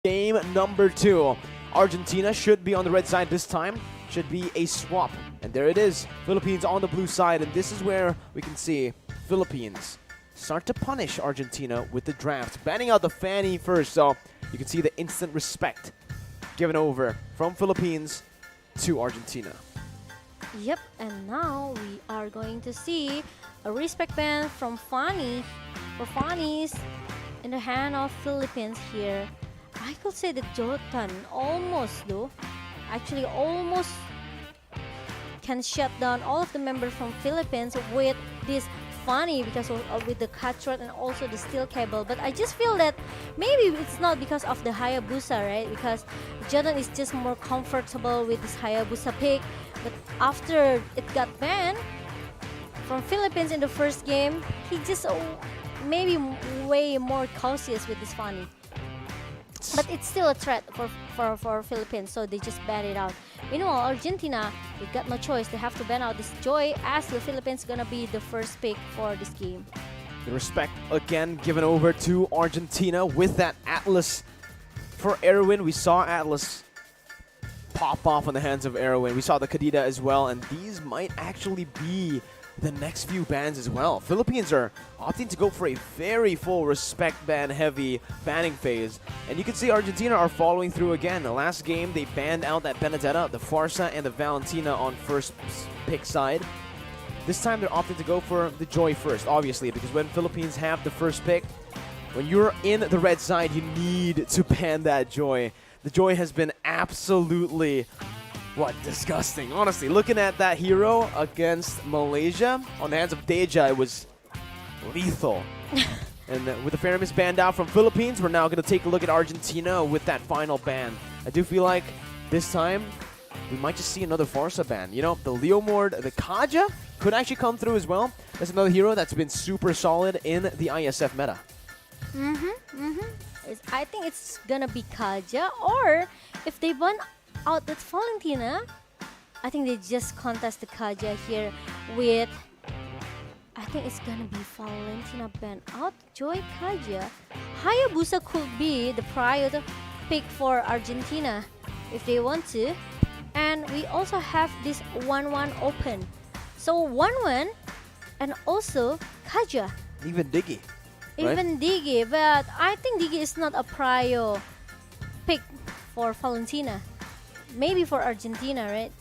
Game number 2. Argentina should be on the red side this time. Should be a swap. And there it is. Philippines on the blue side. And this is where we can see Philippines start to punish Argentina with the draft. Banning out the Fanny first. So you can see the instant respect given over from Philippines to Argentina. Yep, and now we are going to see a respect band from Fanny for Fanny's in the hand of Philippines here. I could say that Jotan almost can shut down all of the members from Philippines with this Fanny because of with the cutthroat and also the steel cable. But I just feel that maybe it's not because of the Hayabusa, right? Because Jotan is just more comfortable with this Hayabusa pick. But after it got banned from Philippines in the first game, he just maybe way more cautious with this Fanny. But it's still a threat for Philippines, so they just ban it out. Meanwhile, Argentina, they got no choice. They have to ban out this Joy as the Philippines gonna be the first pick for this game. The respect again given over to Argentina with that Atlas for Erwin. We saw Atlas pop off on the hands of Erwin. We saw the Kadida as well, and these might actually be the next few bans as well. Philippines are opting to go for a very full respect ban heavy banning phase, and you can see Argentina are following through again. The last game they banned out that Benedetta, the Farsa, and the Valentina on first pick side. This time they're opting to go for the Joy first, obviously, because when Philippines have the first pick, when you're in the red side, you need to ban that Joy. The Joy has been absolutely disgusting. Honestly, looking at that hero against Malaysia on the hands of Deja, it was lethal. And with the Faramis banned out from Philippines, we're now going to take a look at Argentina with that final ban. I do feel like this time we might just see another Farsa ban. You know, the Leomord, the Kaja could actually come through as well. That's another hero that's been super solid in the Iesf meta. I think it's gonna be Kaja, or if they ban out that Valentina, I think they just contest the Kaja here with, I think it's gonna be Valentina ban out, Joy Kaja. Hayabusa could be the prior pick for Argentina if they want to. And we also have this 1-1 open. So 1-1 and also Kaja. Even Diggy. Even Diggy, but I think Diggy is not a prior pick for Valentina. Maybe for Argentina, right?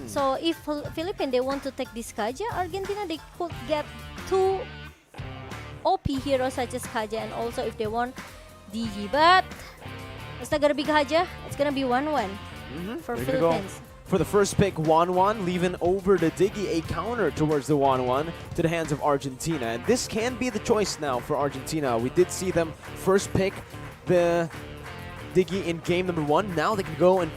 So if Philippines they want to take this Kaja, Argentina they could get 2 OP heroes such as Kaja, and also if they want Diggy. But it's not gonna be Kaja, it's gonna be 1-1 for Philippines. For the first pick, 1-1, leaving over the Diggy, a counter towards the 1-1 to the hands of Argentina. And this can be the choice now for Argentina. We did see them first pick the Diggy in game number 1. Now they can go and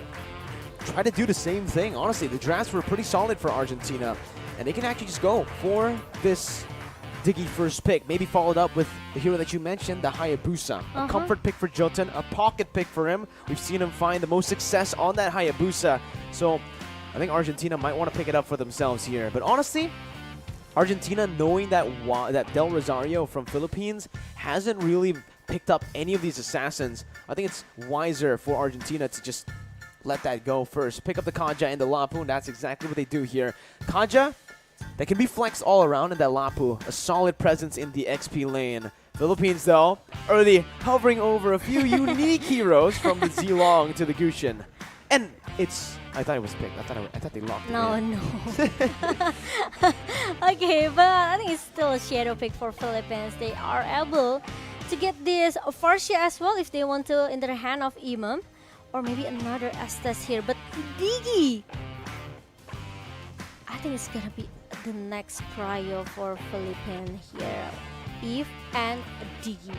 try to do the same thing. Honestly, the drafts were pretty solid for Argentina. And they can actually just go for this Diggy first pick. Maybe followed up with the hero that you mentioned, the Hayabusa. A comfort pick for Jotun, a pocket pick for him. We've seen him find the most success on that Hayabusa. So I think Argentina might want to pick it up for themselves here. But honestly, Argentina, knowing that Del Rosario from Philippines hasn't really picked up any of these assassins, I think it's wiser for Argentina to just let that go first. Pick up the Kaja and the Lapu, and that's exactly what they do here. Kaja, that can be flexed all around in that Lapu. A solid presence in the XP lane. Philippines, though, already hovering over a few unique heroes from the Zilong to the Gushin. And it's... I thought it was picked. I thought they locked it in. No. Okay, but I think it's still a shadow pick for Philippines. They are able to get this Farsia as well if they want to in their hand of Imam. Or maybe another Estes here. But Diggy, I think it's gonna be the next prio for Philippines here. Eve and Diggy.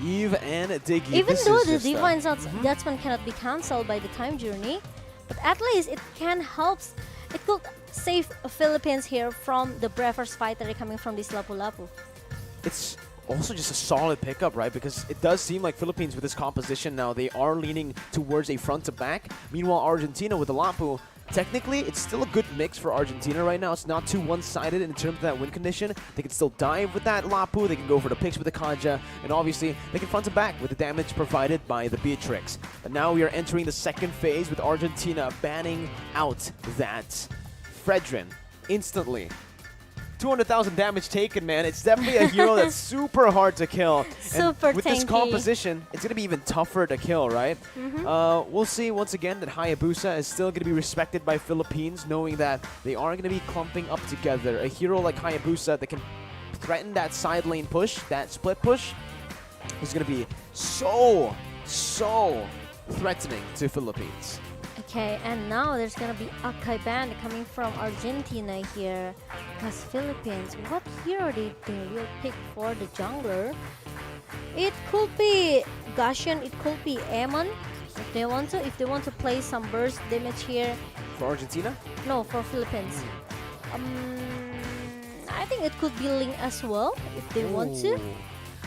Eve and Diggy. Even though the Divine Judgment cannot be cancelled by the time journey, but at least it can help. It could save Philippines here from the Breathers fighter coming from this Lapu-Lapu. It's also just a solid pickup, right? Because it does seem like Philippines with this composition now, they are leaning towards a front to back. Meanwhile, Argentina with the Lapu, technically, it's still a good mix for Argentina right now. It's not too one-sided in terms of that win condition. They can still dive with that Lapu. They can go for the picks with the Kaja. And obviously, they can front to back with the damage provided by the Beatrix. But now we are entering the second phase with Argentina banning out that Fredrin instantly. 200,000 damage taken, man. It's definitely a hero that's super hard to kill. Super and with this tanky. composition, it's going to be even tougher to kill, right? We'll see once again that Hayabusa is still going to be respected by Philippines, knowing that they are going to be clumping up together. A hero like Hayabusa that can threaten that side lane push, that split push, is going to be so threatening to Philippines. Okay, and now there's gonna be a Kaiban coming from Argentina here. Because Philippines, what hero did they will pick for the jungler? It could be Gashion, it could be Amon. If they want to play some burst damage here. For Argentina? No, for Philippines. I think it could be Ling as well if they want to. Ooh.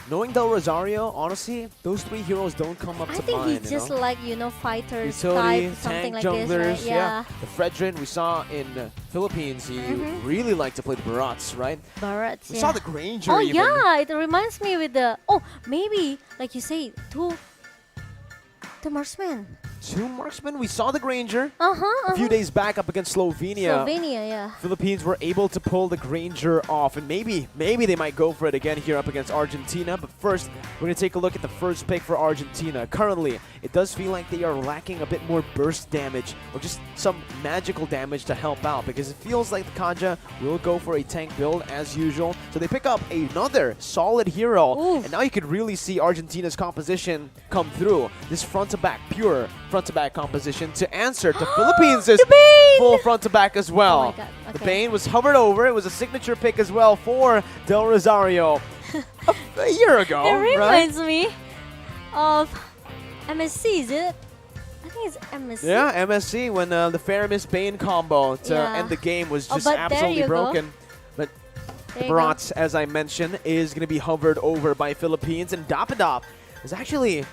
Knowing Del Rosario, honestly, those three heroes don't come up I to think mind. he's just like, fighters Utility, type, something tank, like junglers, this, right? Yeah. The Fredrin we saw in Philippines, he really liked to play the Barats, right? Barats, We yeah. saw the Granger Oh even. yeah, it reminds me with the maybe like you say two marksmen. Two marksmen. We saw the Granger A a few days back up against Slovenia. Slovenia, yeah. Philippines were able to pull the Granger off, and maybe they might go for it again here up against Argentina. But first, we're going to take a look at the first pick for Argentina. Currently, it does feel like they are lacking a bit more burst damage or just some magical damage to help out, because it feels like the Kaja will go for a tank build as usual. So they pick up another solid hero, Oof. and now you can really see Argentina's composition come through. This front-to-back, pure front-to-back composition to answer to Philippines' full front-to-back as well. Oh my God, The okay. Bane was hovered over. It was a signature pick as well for Del Rosario a year ago, It right? reminds me of MSC, is it? I think it's MSC. Yeah, MSC when the Faramis Bane combo to Yeah. end the game was just but there absolutely you go. broken. But There the you go. Barats, as I mentioned, is going to be hovered over by Philippines, and Dapadop is actually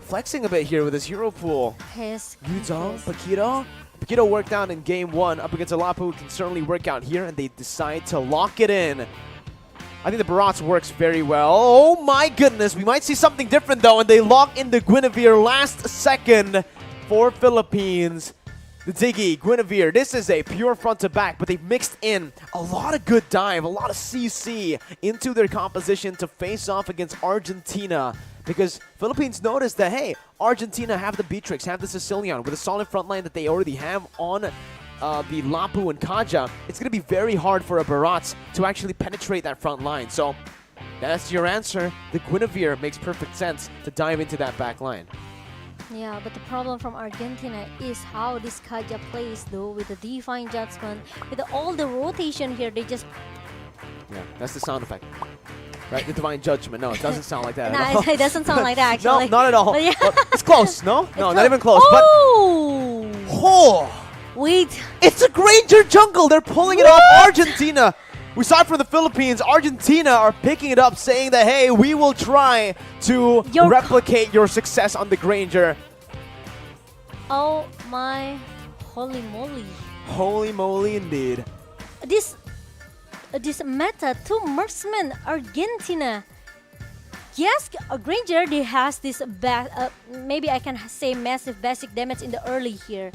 flexing a bit here with his hero pool. His Yuzong, his- Paquito worked out in game one up against Alapu. Can certainly work out here, and they decide to lock it in. I think the Barats works very well. Oh my goodness, we might see something different though, and they lock in the Guinevere last second for Philippines. The Diggy, Guinevere, this is a pure front to back, but they've mixed in a lot of good dive, a lot of CC into their composition to face off against Argentina. Because Philippines noticed that, hey, Argentina have the Beatrix, have the Sicilian with a solid front line that they already have on the Lapu and Kaja. It's going to be very hard for a Barats to actually penetrate that front line. So that's your answer. The Guinevere makes perfect sense to dive into that back line. Yeah, but the problem from Argentina is how this Kaja plays though, with the Divine Judgment, with all the rotation here. They just Yeah, that's the sound effect. Right, the Divine Judgment. No, it doesn't sound like that at all. it doesn't sound like that No, actually. not at all. But yeah. Well, it's close, no? No, not even close. Oh! But, oh, Wait. it's a Granger jungle. They're pulling it off Argentina. We saw it from the Philippines. Argentina are picking it up, saying that, hey, we will try to replicate your success on the Granger. Oh my holy moly. Holy moly indeed. This meta, two marksmen, Argentina. Yes, Granger, they has this maybe I can say massive basic damage in the early here.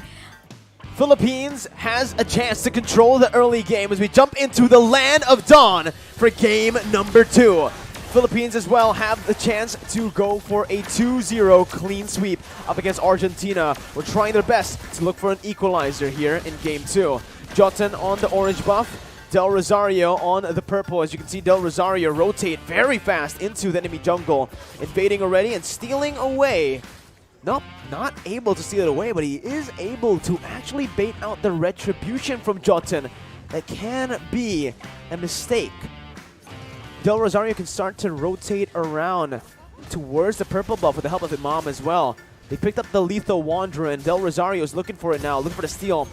Philippines has a chance to control the early game as we jump into the Land of Dawn for game number 2. Philippines as well have the chance to go for a 2-0 clean sweep up against Argentina. We're trying their best to look for an equalizer here in game 2. Jotun on the orange buff. Del Rosario on the purple. As you can see, Del Rosario rotate very fast into the enemy jungle, invading already and stealing away. Nope, not able to steal it away, but he is able to actually bait out the retribution from Jotun. That can be a mistake. Del Rosario can start to rotate around towards the purple buff with the help of Imam as well. They picked up the Lethal Wanderer, and Del Rosario is looking for it now, looking for the steal.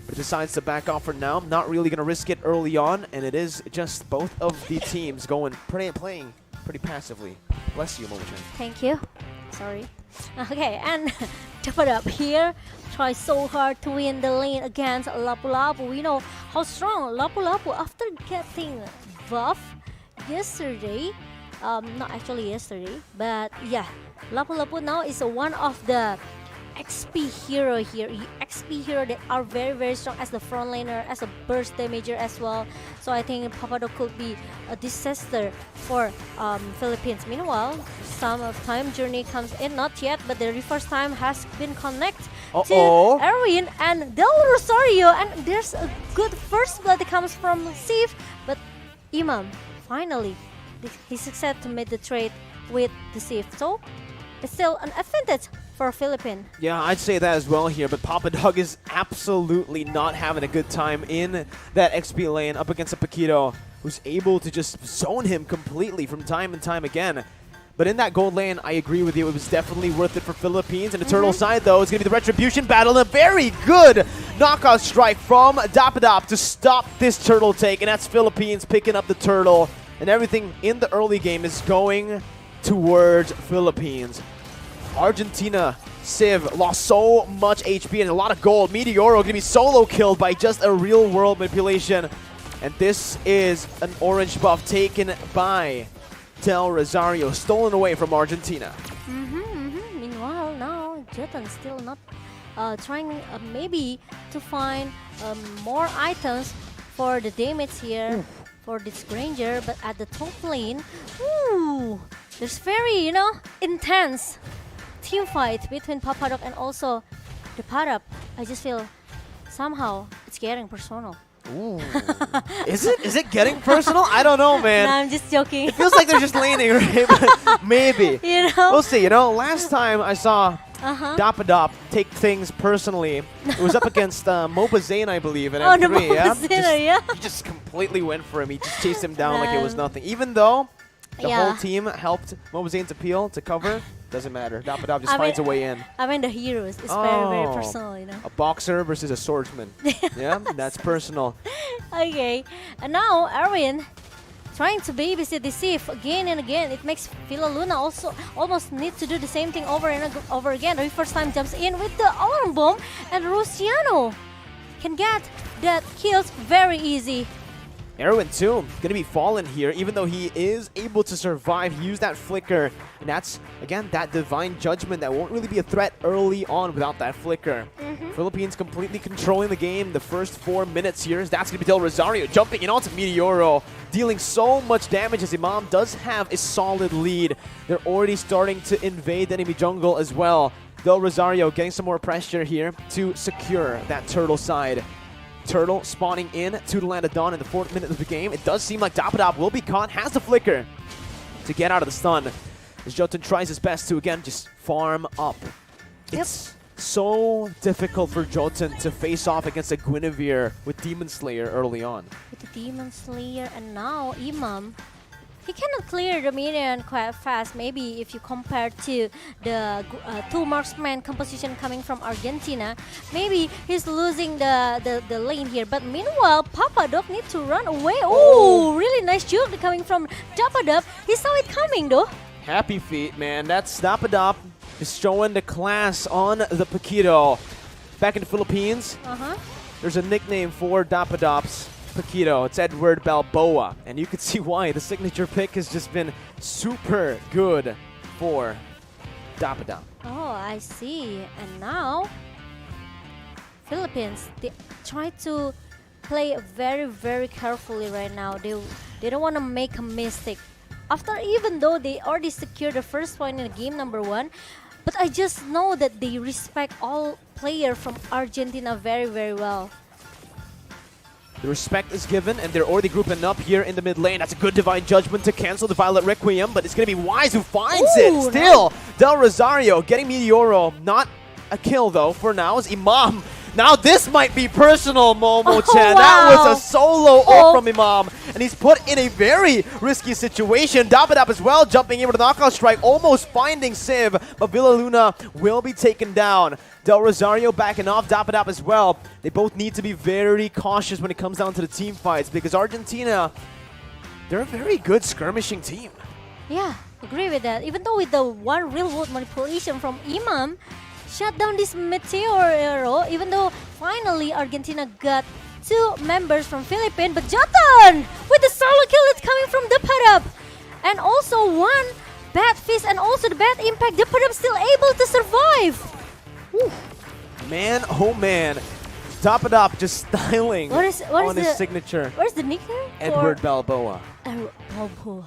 But decides to back off for now. Not really going to risk it early on, and it is just both of the teams playing pretty passively. Bless you, Momochan. Thank you. Sorry. Okay, and top it up here. try so hard to win the lane against Lapu-Lapu. We know how strong Lapu-Lapu after getting buff yesterday. Not actually yesterday, but yeah, Lapu-Lapu now is one of the XP hero here. XP hero that are very strong as the front laner, as a burst damager as well. So I think Papadok could be a disaster for Philippines. Meanwhile, some of time journey comes in, not yet, but the reverse time has been connected to Erwin and Del Rosario, and there's a good first blood that comes from Iesf, but Imam finally he succeeded to make the trade with the Iesf. So it's still an advantage for Philippines. Yeah, I'd say that as well here, but Papadog is absolutely not having a good time in that XP lane up against a Paquito who's able to just zone him completely from time and time again. But in that gold lane, I agree with you, it was definitely worth it for Philippines. And the turtle side, though, is going to be the Retribution battle. A very good knockout strike from Dapadap to stop this turtle take. And that's Philippines picking up the turtle. And everything in the early game is going towards Philippines. Argentina, Civ lost so much HP and a lot of gold. Meteoro going to be solo killed by just a real-world manipulation. And this is an orange buff taken by Del Rosario, stolen away from Argentina. Meanwhile, now Jotun still not trying maybe to find more items for the damage here for this Granger, but at the top lane, there's very, intense team fight between Papadok and also the Padap. I just feel somehow it's getting personal. Ooh. Is it getting personal? I don't know, man. No, I'm just joking. It feels like they're just laning, right? But maybe. We'll see. Last time I saw Dapadop take things personally, it was up against Moba Zane, I believe, in M3. He just completely went for him. He just chased him down like it was nothing. Even though the whole team helped Moba Zane's appeal to cover, doesn't matter. Dapadop just finds a way in. I mean, the heroes. It's very personal, A boxer versus a swordsman. Yeah, that's personal. Okay, and now Erwin trying to babysit the Iesf again and again. It makes Luna also almost need to do the same thing over and over again. The first time jumps in with the alarm bomb, and Luciano can get that kills very easy. Erwin too, gonna be fallen here, even though he is able to survive. He used that flicker, and that's, again, that divine judgment that won't really be a threat early on without that flicker. Philippines completely controlling the game the first 4 minutes here. That's gonna be Del Rosario jumping in onto Meteoro, dealing so much damage as Imam does have a solid lead. They're already starting to invade the enemy jungle as well. Del Rosario getting some more pressure here to secure that turtle side. Turtle spawning in to the land of Dawn in the 4th minute of the game. It does seem like Dapadop will be caught, has the flicker to get out of the stun. As Jotun tries his best to, again, just farm up. It's so difficult for Jotun to face off against a Guinevere with Demon Slayer early on. With the Demon Slayer, and now Imam, he cannot clear the minion quite fast. Maybe if you compare to the two marksman composition coming from Argentina, maybe he's losing the lane here. But meanwhile, Papadop needs to run away. Oh, really nice juke coming from Dapadop. He saw it coming though. Happy feet, man. That's Dapadop is showing the class on the Paquito. Back in the Philippines, there's a nickname for Dapadop's Paquito. It's Edward Balboa, and you can see why. The signature pick has just been super good for Dapadop. Oh, I see. And now Philippines, they try to play very carefully right now. They don't want to make a mistake. Even though they already secured the first point in game number 1, but I just know that they respect all players from Argentina very well. The respect is given, and they're already grouping up here in the mid lane. That's a good Divine Judgment to cancel the Violet Requiem, but it's going to be Wise who finds it. Still, Del Rosario getting Meteoro. Not a kill, though, for now, is Imam. Now this might be personal, Momo-chan. That was a solo ult from Imam, and he's put in a very risky situation. Dapadap as well, jumping in with a knockout strike, almost finding Civ, but Luna will be taken down. Del Rosario backing off, Dapadap as well. They both need to be very cautious when it comes down to the team fights, because Argentina, they're a very good skirmishing team. Yeah, agree with that. Even though with the one real world manipulation from Imam, shut down this meteor arrow, even though finally Argentina got 2 members from Philippines, but Jotun with the solo kill that's coming from the Padap. And also 1 bad fist and also the bad impact. The Padap still able to survive. Woo. Man, oh man. Dapadap just styling What is on his the signature. Where's the nickname? Edward Balboa. Balboa.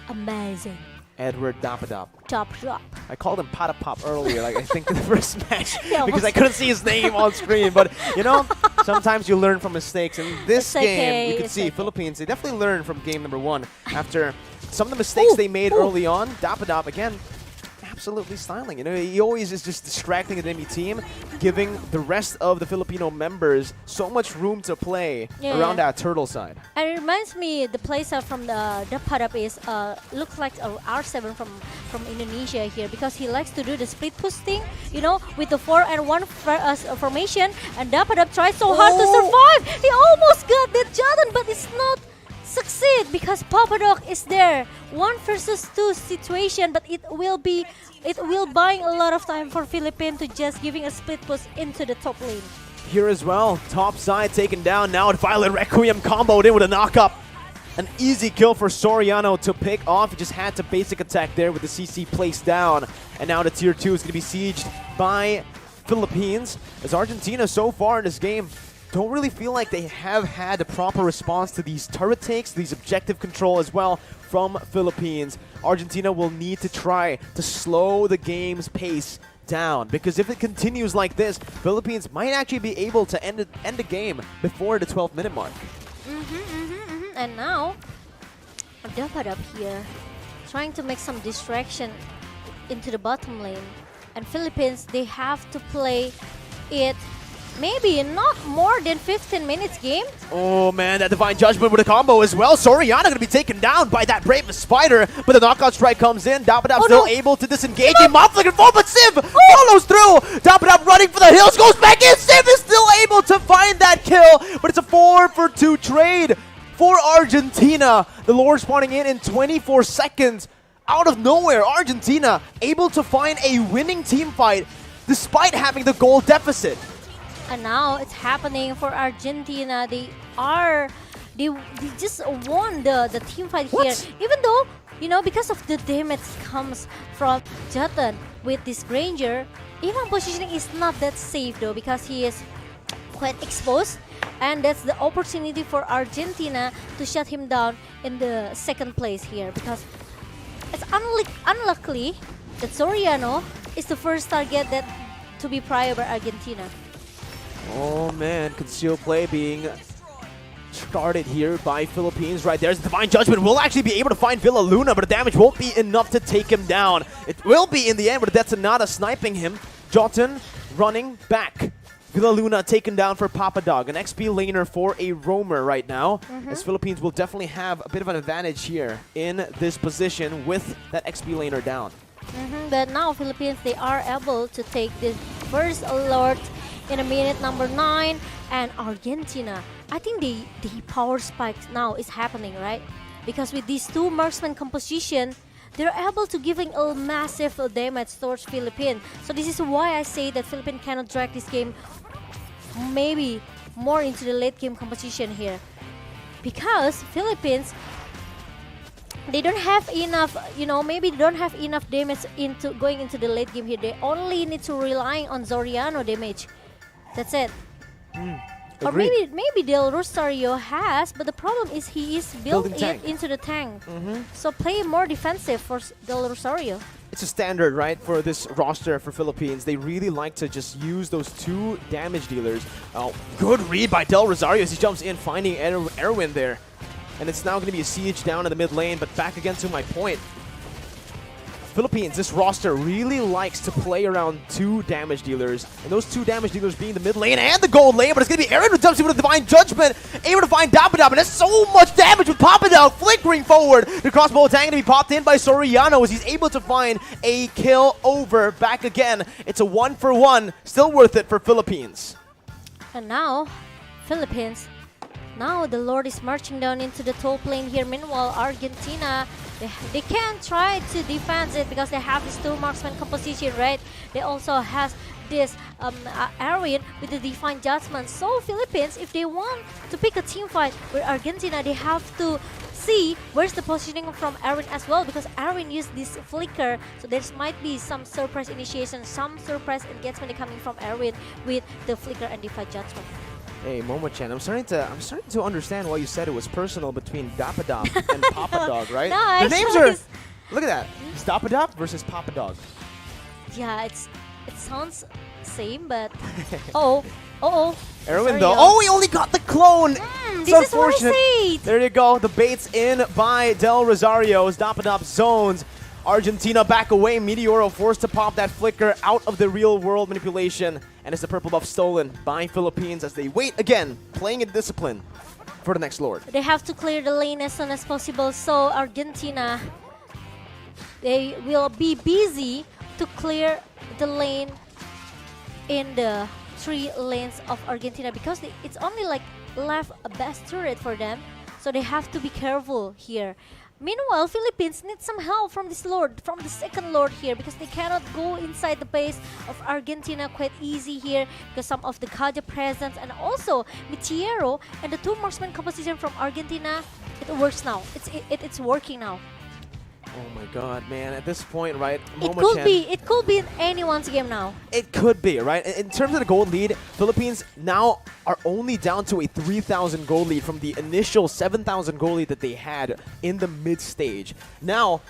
Amazing. Edward Dapadap. Top drop. I called him Patapop earlier, like I think in the first match, Yeah, because I couldn't see his name on screen. But you know, sometimes you learn from mistakes. And this It's game, okay, you can it's see okay. Philippines, they definitely learned from game number 1 after some of the mistakes they made early on. Dapadap again, absolutely styling. You know, he always is just distracting the enemy team, giving the rest of the Filipino members so much room to play around that turtle side. And it reminds me the playstyle from the Padap is looks like a R7 from Indonesia here, because he likes to do the split push thing, you know, with the 4 and 1 formation, and Padap tries so hard to survive. He almost got that Jotun, but it's not succeed because Papadok is there. 1 versus 2 situation, but it will buying a lot of time for Philippines to just giving a split push into the top lane. Here as well, top side taken down. Now Violet Requiem comboed in with a knock-up. An easy kill for Soriano to pick off. He just had to basic attack there with the CC placed down. And now the tier 2 is going to be sieged by Philippines. As Argentina so far in this game don't really feel like they have had a proper response to these turret takes, these objective control as well from Philippines. Argentina will need to try to slow the game's pace down, because if it continues like this, Philippines might actually be able to end the game before the 12-minute mark. And now, Dapat up here, trying to make some distraction into the bottom lane. And Philippines, they have to play it maybe not more than 15 minutes game. Oh man, that Divine Judgment with a combo as well. Soriano gonna be taken down by that Brave Spider, but the knockout strike comes in. Dapadap still able to disengage him. Mob looking forward, but Civ follows through. Dapadap running for the hills, goes back in. Civ is still able to find that kill, but it's a 4-for-2 trade for Argentina. The Lord spawning in 24 seconds. Out of nowhere, Argentina able to find a winning team fight despite having the goal deficit. And now it's happening for Argentina. They just won the team fight here. Even though, you know, because of the damage comes from Jotun with this Granger, even positioning is not that safe though, because he is quite exposed. And that's the opportunity for Argentina to shut him down in the second place here, because it's unlucky that Soriano is the first target that to be prior by Argentina. Oh man, concealed play being started here by Philippines. Right there's Divine Judgment. Will actually be able to find Villa Luna, but the damage won't be enough to take him down. It will be in the end, but that's Nada sniping him. Jotun running back. Villa Luna taken down for Papa Dog, an XP laner for a roamer right now. As Philippines will definitely have a bit of an advantage here in this position with that XP laner down. But now Philippines, they are able to take the first alert in a minute number 9, and Argentina, I think the power spike now is happening, right? Because with these 2 marksman composition, they're able to giving a massive damage towards Philippines. So this is why I say that Philippines cannot drag this game maybe more into the late game composition here. Because Philippines, they don't have enough, you know, maybe they don't have enough damage into going into the late game here. They only need to rely on Soriano damage. That's it. Or maybe Del Rosario has, but the problem is he is built into the tank. So play more defensive for Del Rosario. It's a standard, right, for this roster for Philippines. They really like to just use those 2 damage dealers. Good read by Del Rosario as he jumps in, finding Erwin there. And it's now going to be a siege down in the mid lane, but back again to my point. Philippines, this roster really likes to play around 2 damage dealers, and those 2 damage dealers being the mid lane and the gold lane, but it's going to be Aaron who jumps in with a Divine Judgment, able to find Dapadab, and that's so much damage with Papadab flickering forward. The crossbow attack going to be popped in by Soriano as he's able to find a kill over back again. It's a 1-for-1, still worth it for Philippines. And now, Philippines, now the Lord is marching down into the top lane here. Meanwhile, Argentina, they can try to defend it because they have this 2 marksman composition, right? They also has this Erwin with the Divine Judgment. So Philippines, if they want to pick a team fight with Argentina, they have to see where's the positioning from Erwin as well, because Erwin used this flicker, so there might be some surprise initiation, some surprise engagement coming from Erwin with the flicker and Divine Judgment. Hey, Momo-chan, I'm starting to understand why you said it was personal between Dapadop and Papadog, right? No, the names are. Look at that. It's Dapadop versus Papadog. Yeah, it sounds same, but Erwin though. Oh, he only got the clone. It's this is what I said. There you go. The bait's in by Del Rosario's Dapadop zones. Argentina back away. Meteoro forced to pop that flicker out of the real world manipulation. And it's the purple buff stolen by Philippines as they wait again, playing in discipline for the next Lord. They have to clear the lane as soon as possible. So Argentina, they will be busy to clear the lane in the 3 lanes of Argentina, because it's only like left a best turret for them. So they have to be careful here. Meanwhile, Philippines need some help from this Lord, from the second Lord here, because they cannot go inside the base of Argentina quite easy here because some of the Kaja presence and also Meteoro and the 2 marksman composition from Argentina. It works now. It's working now. Oh my god, man. At this point, right? It could be in anyone's game now. It could be, right? In terms of the gold lead, Philippines now are only down to a 3,000 gold lead from the initial 7,000 gold lead that they had in the mid stage. Now,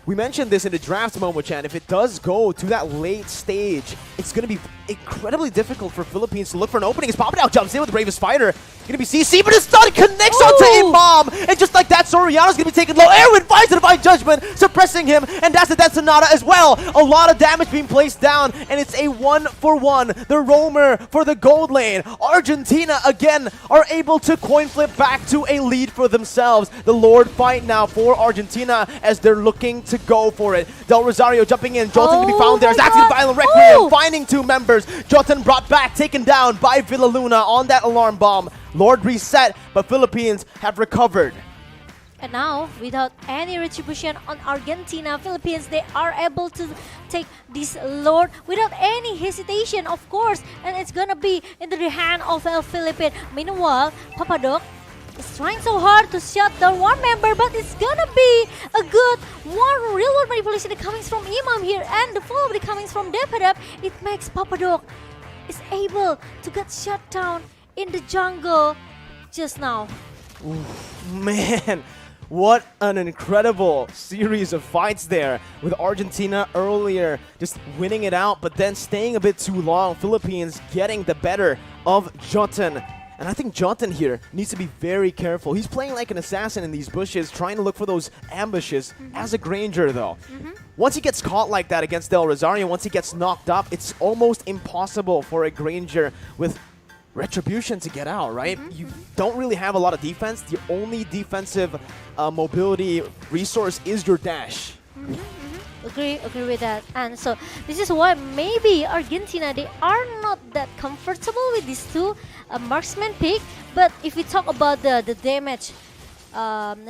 we mentioned this in the draft, Momo-chan. If it does go to that late stage, it's going to be incredibly difficult for Philippines to look for an opening. As Papadao jumps in with the Bravest Spider. Going to be CC, but his stun connects onto Imam. And just like that, Soriano's going to be taken low. Erwin finds the Divine Judgment, suppressing him. And that's the Death Sonata as well. A lot of damage being placed down. And it's a 1-for-1. The roamer for the gold lane. Argentina, again, are able to coin flip back to a lead for themselves. The Lord fight now for Argentina as they're looking to go for it. Del Rosario jumping in. Jotun to be found there. Zax's Violent Requiem finding 2 members. Jotun brought back, taken down by Villaluna on that alarm bomb. Lord reset, but Philippines have recovered. And now, without any retribution on Argentina, Philippines, they are able to take this Lord without any hesitation, of course. And it's gonna be into the hand of a Philippine. Meanwhile, Papadok is trying so hard to shut down one member, but it's gonna be a good one real world manipulation that comes from Imam here, and the follow that comes from Depadap. It makes Papadok is able to get shut down in the jungle just now. Oof, man, what an incredible series of fights there with Argentina earlier just winning it out, but then staying a bit too long. Philippines getting the better of Jotun. And I think Jotun here needs to be very careful. He's playing like an assassin in these bushes, trying to look for those ambushes as a Granger, though. Once he gets caught like that against Del Rosario, once he gets knocked up, it's almost impossible for a Granger with Retribution to get out, right? You don't really have a lot of defense. The only defensive mobility resource is your dash. Agree with that. And so this is why maybe Argentina, they are not that comfortable with these 2 marksman pick. But if we talk about the damage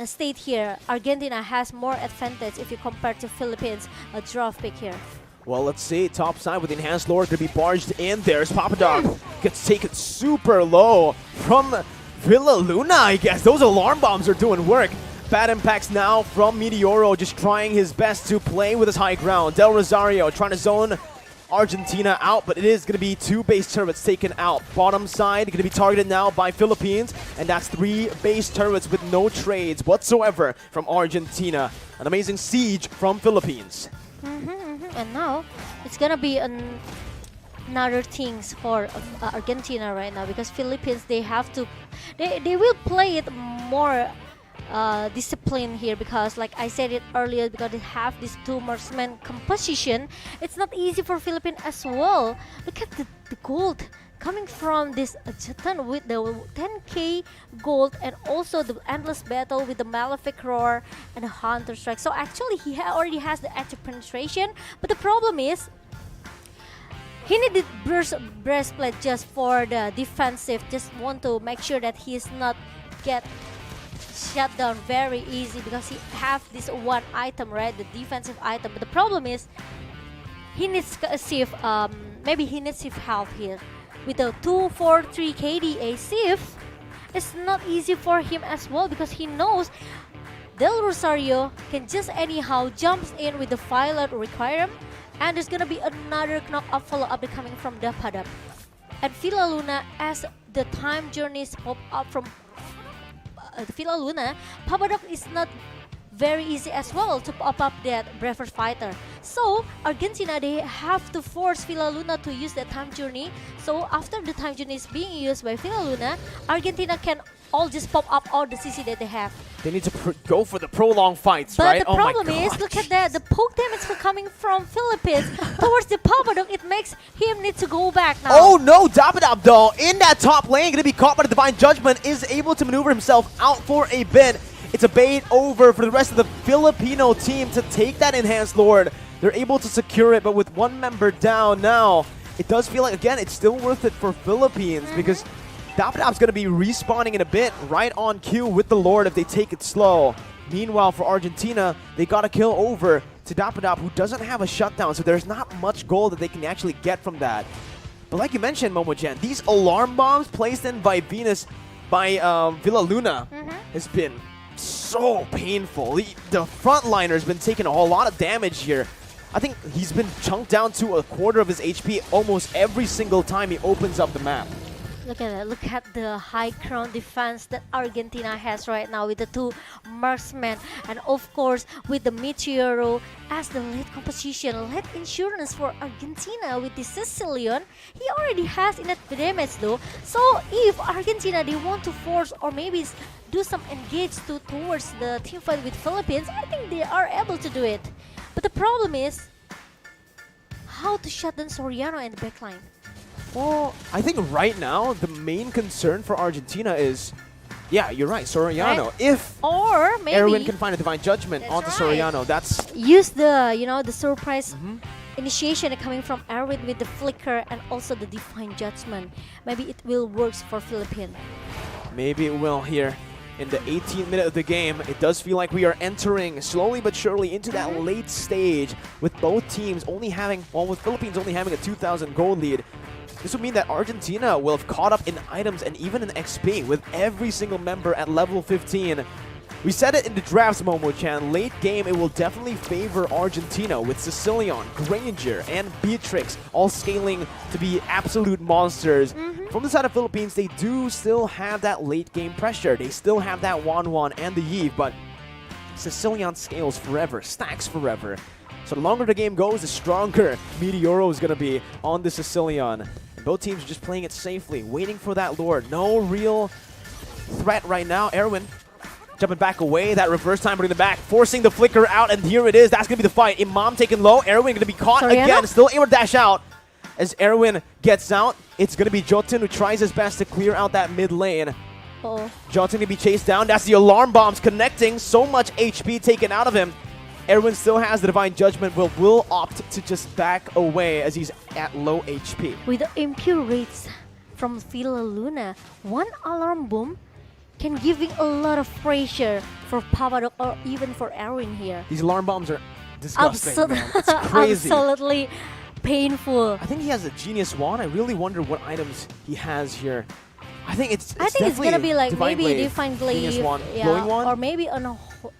state here, Argentina has more advantage if you compare to Philippines draft pick here. Well, let's see. Top side with the Enhanced Lord could be barged in. There's Papadog. Gets taken super low from Villaluna, I guess. Those alarm bombs are doing work. Bad impacts now from Meteoro, just trying his best to play with his high ground. Del Rosario trying to zone Argentina out, but it is going to be 2 base turrets taken out. Bottom side going to be targeted now by Philippines, and that's 3 base turrets with no trades whatsoever from Argentina. An amazing siege from Philippines. And now it's gonna be another things for Argentina right now, because Philippines, they have to they will play it more discipline here, because like I said it earlier, because they have this 2 marksman composition. It's not easy for Philippines as well. Look at the gold coming from this Jotun with the 10k gold, and also the endless battle with the Malefic Roar and the Hunter Strike. So actually he already has the active penetration, but the problem is he needed breastplate just for the defensive, just want to make sure that he's not get shut down very easy, because he have this 1 item, right, the defensive item. But the problem is he needs a safe maybe he needs Iesf help here. With the 2-4-3 KDA, Iesf, it's not easy for him as well because he knows Del Rosario can just anyhow jumps in with the Violet requirement, and there's gonna be another knock-up follow-up coming from Dapadap. And Villa Luna, as the time journeys pop up from Villa Luna, Papadok is not very easy as well to pop up that braver fighter. So Argentina, they have to force Villa Luna to use that time journey. So after the time journey is being used by Villa Luna, Argentina can all just pop up all the CC that they have. They need to go for the prolonged fights, but right? The problem is, look at that, the poke damage coming from Philippines towards the Papadok, it makes him need to go back now. Oh no, Dapadab though, in that top lane, gonna be caught by the Divine Judgment, is able to maneuver himself out for a bit. It's a bait over for the rest of the Filipino team to take that Enhanced Lord. They're able to secure it, but with one member down now, it does feel like, again, it's still worth it for Philippines because Dapadab's going to be respawning in a bit right on cue with the Lord if they take it slow. Meanwhile, for Argentina, they got a kill over to Dapadab, who doesn't have a shutdown, so there's not much gold that they can actually get from that. But like you mentioned, Momogen, these alarm bombs placed in by Venus, by Villa Luna, has been so painful. The frontliner's been taking a whole lot of damage here. I think he's been chunked down to a quarter of his HP almost every single time he opens up the map. Look at that. Look at the high ground defense that Argentina has right now with the two marksmen, and of course with the Meteoro as the lead composition, lead insurance for Argentina with the Sicilian. He already has enough damage though. So if Argentina, they want to force or maybe do some engage towards the team fight with Philippines, I think they are able to do it. But the problem is how to shut down Soriano and the backline. Well, I think right now the main concern for Argentina is, yeah, you're right, Soriano. Right. If or maybe Erwin can find a Divine Judgment onto right. Soriano, that's use the the surprise initiation coming from Erwin with the flicker and also the Divine Judgment. Maybe it will work for Philippines. Maybe it will here in the 18th minute of the game. It does feel like we are entering slowly but surely into that late stage with both teams only having, well, with Philippines only having a 2,000 gold lead. This would mean that Argentina will have caught up in items and even in XP with every single member at level 15. We said it in the drafts, Momo-chan. Late game, it will definitely favor Argentina with Sicilian, Granger, and Beatrix all scaling to be absolute monsters. From the side of Philippines, they do still have that late game pressure. They still have that Wan and the Iesf, but Sicilian scales forever, stacks forever. So the longer the game goes, the stronger Meteoro is going to be on the Sicilian. And both teams are just playing it safely, waiting for that Lord. No real threat right now. Erwin jumping back away. That reverse time bringing the back, forcing the flicker out, and here it is. That's going to be the fight. Imam taken low. Erwin going to be caught again. Still able to dash out. As Erwin gets out, it's going to be Jotun who tries his best to clear out that mid lane. Jotun going to be chased down. That's the alarm bombs connecting. So much HP taken out of him. Erwin still has the Divine Judgment, but will opt to just back away as he's at low HP. With the impure rates from Villa Luna, one alarm bomb can giving a lot of pressure for Papadok or even for Erwin here. These alarm bombs are disgusting, man. It's crazy. Absolutely painful. I think he has a Genius Wand. I really wonder what items he has here. I think it's gonna be like Divine maybe Glaive, Divine Glaive, Genius Wand, Glowing Wand, or maybe a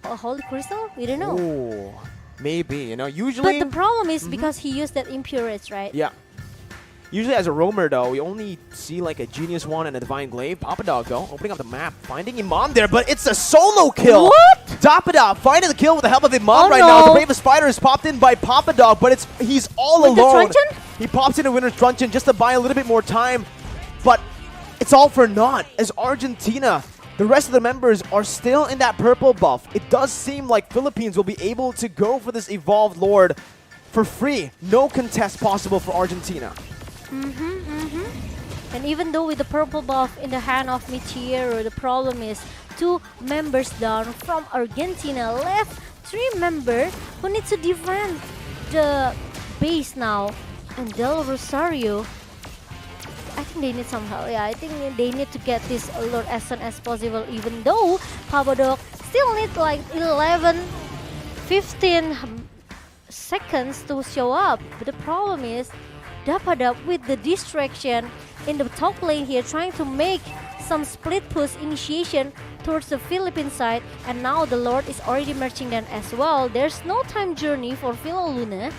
Holy Crystal. We don't know. Oh, maybe, you know. Usually, but the problem is because he used that impurity, right? Yeah. Usually as a roamer though, we only see like a Genius Wand and a Divine Glaive. Papadog though, opening up the map, finding Imam there, but it's a solo kill. What? Dapadog finding the kill with the help of Imam right now. The Bravest Fighter is popped in by Papadog, but he's all alone. He pops into Winter's Truncheon just to buy a little bit more time, but it's all for naught as Argentina, the rest of the members are still in that purple buff. It does seem like Philippines will be able to go for this Evolved Lord for free. No contest possible for Argentina. And even though with the purple buff in the hand of Meteoro, the problem is 2 members down from Argentina, left 3 members who need to defend the base now. And Del Rosario, I think they need some help. Yeah, I think they need to get this Lord as soon as possible, even though Papadok still need like 11-15 seconds to show up. But the problem is Dapadab with the distraction in the top lane here, trying to make some split push initiation towards the Philippine side, and now the Lord is already marching down as well. There's no time journey for Villa Luna,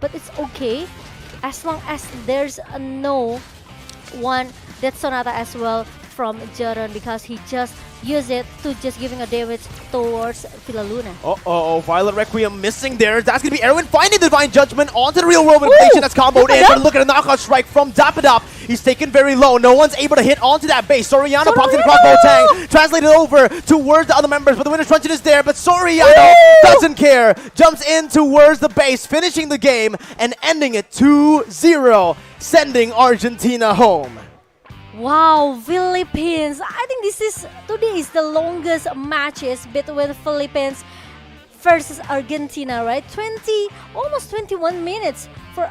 but it's okay as long as there's no one that Sonata as well from Jaron, because he just used it to just giving a damage towards Villa Luna. Uh-oh, Violet Requiem missing there. That's going to be Erwin finding the Divine Judgment onto the real world rotation that's comboed in. But look at a knockout strike from Dapadab. He's taken very low. No one's able to hit onto that base. Soriano pops in across Botang. Translated over towards the other members, but the Winner's Truncheon is there. But Soriano doesn't care. Jumps in towards the base, finishing the game and ending it 2-0, sending Argentina home. Wow, Philippines! I think today is the longest matches between Philippines versus Argentina, right? Almost 21 minutes for